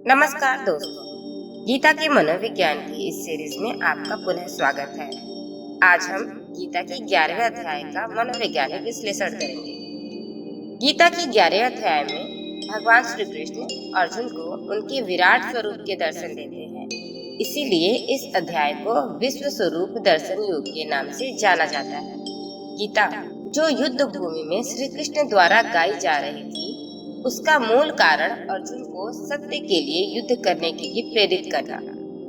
नमस्कार दोस्तों, गीता के मनोविज्ञान की इस सीरीज में आपका पुनः स्वागत है। आज हम गीता के 11वें अध्याय का मनोवैज्ञानिक विश्लेषण करेंगे। गीता के 11वें अध्याय में भगवान श्री कृष्ण अर्जुन को उनके विराट स्वरूप के दर्शन देते हैं। इसीलिए इस अध्याय को विश्व स्वरूप दर्शन योग के नाम से जाना जाता है। गीता जो युद्ध भूमि में श्री कृष्ण द्वारा गाई जा रही थी, उसका मूल कारण अर्जुन को सत्य के लिए युद्ध करने के लिए प्रेरित करना,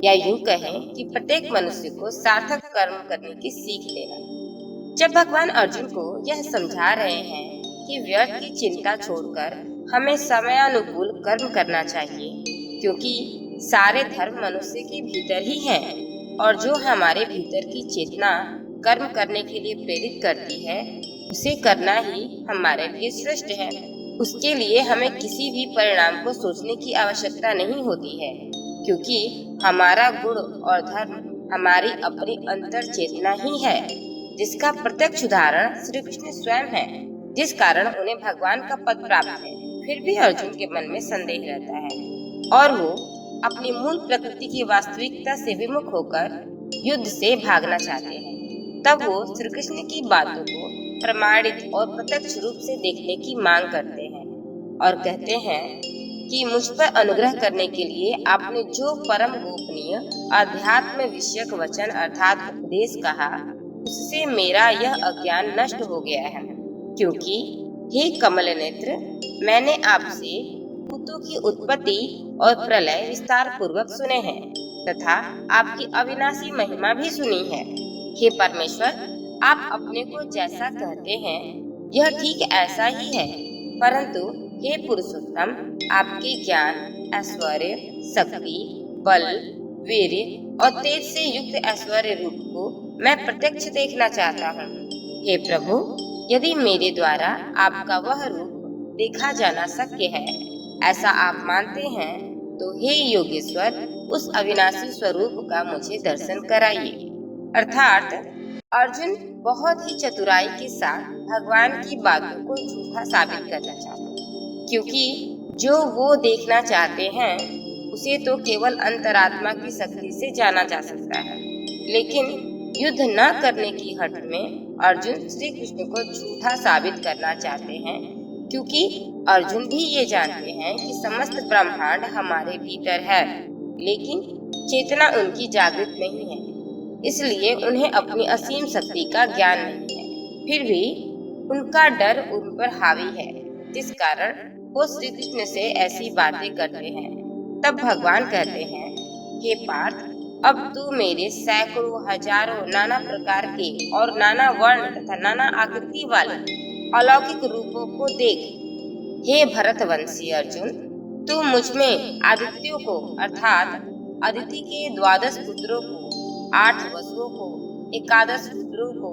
या यूं कहें कि प्रत्येक मनुष्य को सार्थक कर्म करने की सीख देना। जब भगवान अर्जुन को यह समझा रहे हैं कि व्यर्थ की चिंता छोड़कर हमें समयानुकूल कर्म करना चाहिए, क्योंकि सारे धर्म मनुष्य के भीतर ही हैं, और जो हमारे भीतर की चेतना कर्म करने के लिए प्रेरित करती है, उसे करना ही हमारे लिए श्रेष्ठ है। उसके लिए हमें किसी भी परिणाम को सोचने की आवश्यकता नहीं होती है, क्योंकि हमारा गुण और धर्म हमारी अपनी अंतर चेतना ही है, जिसका प्रत्यक्ष उदाहरण श्री कृष्ण स्वयं है, जिस कारण उन्हें भगवान का पद प्राप्त है। फिर भी अर्जुन के मन में संदेह रहता है और वो अपनी मूल प्रकृति की वास्तविकता से विमुख होकर युद्ध से भागना चाहते हैं। तब वो श्री कृष्ण की बातों को प्रमाणित और प्रत्यक्ष रूप से देखने की मांग करते हैं और कहते हैं कि मुझ पर अनुग्रह करने के लिए आपने जो परम गोपनीय अध्यात्म विषयक वचन अर्थात उपदेश कहा, उससे मेरा यह अज्ञान नष्ट हो गया है। क्योंकि हे कमल नेत्र, मैंने आपसे भूतों की उत्पत्ति और प्रलय विस्तार पूर्वक सुने हैं तथा आपकी अविनाशी महिमा भी सुनी है। हे परमेश्वर, आप अपने को जैसा कहते हैं यह ठीक ऐसा ही है, परंतु हे पुरुषोत्तम, आपके ज्ञान, ऐश्वर्य, शक्ति, बल, वीर्य और तेज से युक्त ऐश्वर्य रूप को मैं प्रत्यक्ष देखना चाहता हूँ। हे प्रभु, यदि मेरे द्वारा आपका वह रूप देखा जाना शक्य है, ऐसा आप मानते हैं, तो हे योगेश्वर, उस अविनाशी स्वरूप का मुझे दर्शन कराइए। अर्थात अर्जुन बहुत ही चतुराई के साथ भगवान की बातों को झूठा साबित करना चाहते हैं, क्योंकि जो वो देखना चाहते हैं उसे तो केवल अंतरात्मा की शक्ति से जाना जा सकता है। लेकिन युद्ध न करने की हठ में अर्जुन श्री कृष्ण को झूठा साबित करना चाहते हैं, क्योंकि अर्जुन भी ये जानते हैं कि समस्त ब्रह्मांड हमारे भीतर है, लेकिन चेतना उनकी जागृत नहीं है, इसलिए उन्हें अपनी असीम शक्ति का ज्ञान नहीं है। फिर भी उनका डर उन पर हावी है, जिस कारण वो श्री कृष्ण से ऐसी बातें करते हैं। तब भगवान कहते हैं, हे पार्थ, अब तू मेरे सैकड़ों हजारों नाना प्रकार के और नाना वर्ण तथा नाना आकृति वाले अलौकिक रूपों को देख। हे भरतवंशी अर्जुन, तू मुझ में आदित्यों को अर्थात अदिति के 12 पुत्रों को, 8 वसुओं को, 11 रुद्रों को,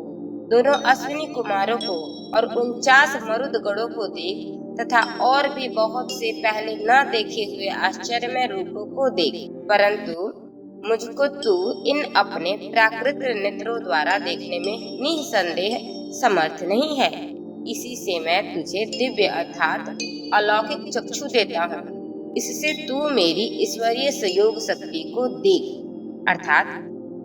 दोनों अश्विनी कुमारों को और 49 मरुदगणों को देख तथा और भी बहुत से पहले न देखे हुए आश्चर्यमय रूपों को देख, परंतु मुझको तू इन अपने प्राकृत नेत्रों द्वारा देखने में निसंदेह समर्थ नहीं है। इसी से मैं तुझे दिव्य अर्थात अलौकिक चक्षु देता हूँ। इससे तू मेरी ईश्वरीय संयोग शक्ति को देख। अर्थात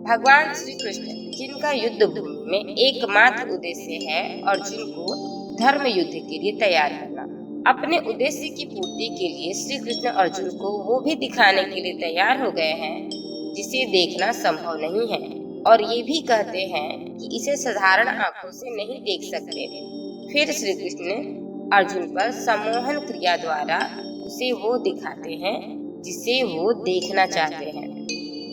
भगवान श्री कृष्ण, जिनका युद्ध भूमि में एकमात्र उद्देश्य है अर्जुन को धर्म युद्ध के लिए तैयार करना, अपने उद्देश्य की पूर्ति के लिए श्री कृष्ण अर्जुन को वो भी दिखाने के लिए तैयार हो गए हैं जिसे देखना संभव नहीं है, और ये भी कहते हैं कि इसे साधारण आंखों से नहीं देख सकते। फिर श्री कृष्ण अर्जुन पर सम्मोहन क्रिया द्वारा उसे वो दिखाते हैं जिसे वो देखना चाहते हैं।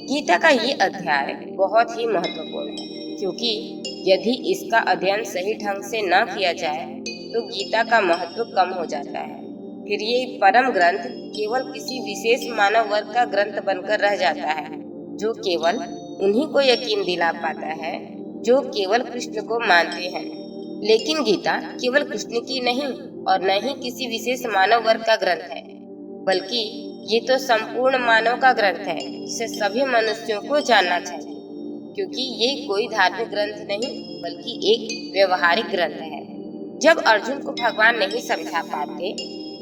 गीता का ये अध्याय बहुत ही महत्वपूर्ण है, क्योंकि यदि इसका अध्ययन सही ढंग से न किया जाए तो गीता का महत्व कम हो जाता है। फिर ये परम ग्रंथ केवल किसी विशेष मानव वर्ग का ग्रंथ बनकर रह जाता है, जो केवल उन्हीं को यकीन दिला पाता है जो केवल कृष्ण को मानते हैं। लेकिन गीता केवल कृष्ण की नहीं और न ही किसी विशेष मानव वर्ग का ग्रंथ है, बल्कि ये तो संपूर्ण मानव का ग्रंथ है, जिसे सभी मनुष्यों को जानना चाहिए, क्योंकि ये कोई धार्मिक ग्रंथ नहीं बल्कि एक व्यवहारिक ग्रंथ है। जब अर्जुन को भगवान नहीं समझा पाते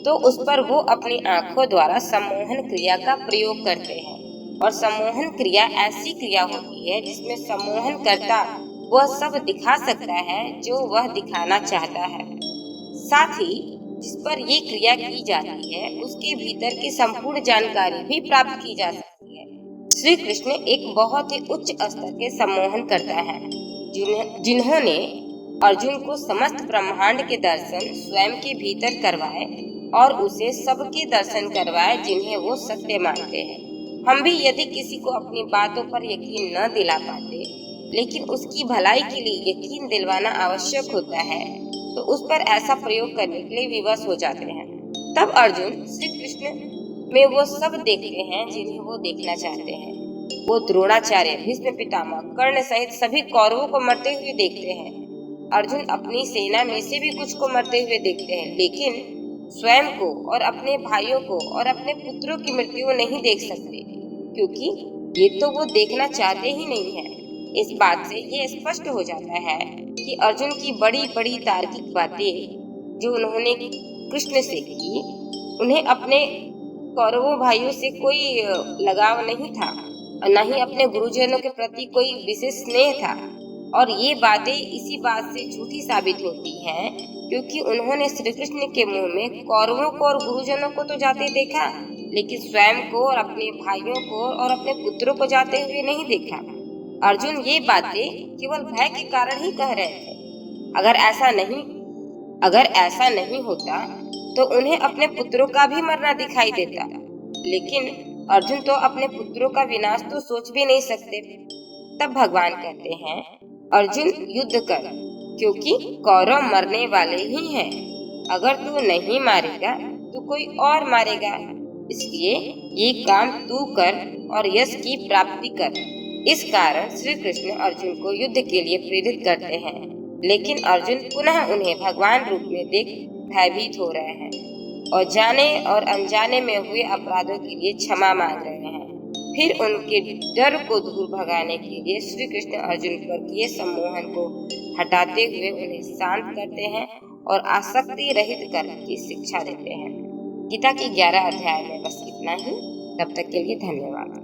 तो उस पर वो अपनी आंखों द्वारा सम्मोहन क्रिया का प्रयोग करते हैं। और सम्मोहन क्रिया ऐसी क्रिया होती है जिसमें सम्मोहन करता वह सब दिखा सकता है जो वह दिखाना चाहता है। साथ ही जिस पर ये क्रिया की जाती है उसके भीतर की संपूर्ण जानकारी भी प्राप्त की जा सकती है। श्री कृष्ण एक बहुत ही उच्च स्तर के सम्मोहन करता है जिन्होंने अर्जुन को समस्त ब्रह्मांड के दर्शन स्वयं के भीतर करवाए और उसे सबके दर्शन करवाए जिन्हें वो सत्य मानते हैं। हम भी यदि किसी को अपनी बातों पर यकीन न दिला पाते लेकिन उसकी भलाई के लिए यकीन दिलवाना आवश्यक होता है तो उस पर ऐसा प्रयोग करने के लिए विवश हो जाते हैं। तब अर्जुन श्री कृष्ण में वो सब देखते हैं जिन्हें वो देखना चाहते हैं। वो द्रोणाचार्य, भीष्म पितामह, कर्ण सहित सभी कौरवों को मरते हुए देखते हैं। अर्जुन अपनी सेना में से भी कुछ को मरते हुए देखते हैं, लेकिन स्वयं को और अपने भाइयों को और अपने पुत्रों की मृत्यु नहीं देख सकते, क्योंकि ये तो वो देखना चाहते ही नहीं है। इस बात से ये स्पष्ट हो जाता है कि अर्जुन की बड़ी बड़ी तार्किक बातें जो उन्होंने कृष्ण से की, उन्हें अपने कौरवों भाइयों से कोई लगाव नहीं था और न ही अपने गुरुजनों के प्रति कोई विशेष स्नेह था। और ये बातें इसी बात से झूठी साबित होती हैं क्योंकि उन्होंने श्री कृष्ण के मुंह में कौरवों को और गुरुजनों को तो जाते देखा, लेकिन स्वयं को और अपने भाइयों को और अपने पुत्रों को जाते हुए नहीं देखा। अर्जुन ये बातें केवल भय के कारण ही कह रहे थे। अगर ऐसा नहीं होता तो उन्हें अपने पुत्रों का भी मरना दिखाई देता, लेकिन अर्जुन तो अपने पुत्रों का विनाश तो सोच भी नहीं सकते। तब भगवान कहते हैं, अर्जुन युद्ध कर, क्योंकि कौरव मरने वाले ही हैं। अगर तू नहीं मारेगा तो कोई और मारेगा, इसलिए ये काम तू कर और यश की प्राप्ति कर। इस कारण श्री कृष्ण अर्जुन को युद्ध के लिए प्रेरित करते हैं, लेकिन अर्जुन पुनः उन्हें भगवान रूप में देख भयभीत हो रहे हैं और जाने और अनजाने में हुए अपराधों के लिए क्षमा मांग रहे हैं। फिर उनके डर को दूर भगाने के लिए श्री कृष्ण अर्जुन पर किए सम्मोहन को हटाते हुए उन्हें शांत करते हैं और आसक्ति रहित करने की शिक्षा देते हैं। गीता के 11 अध्याय में बस इतना ही। तब तक के लिए धन्यवाद।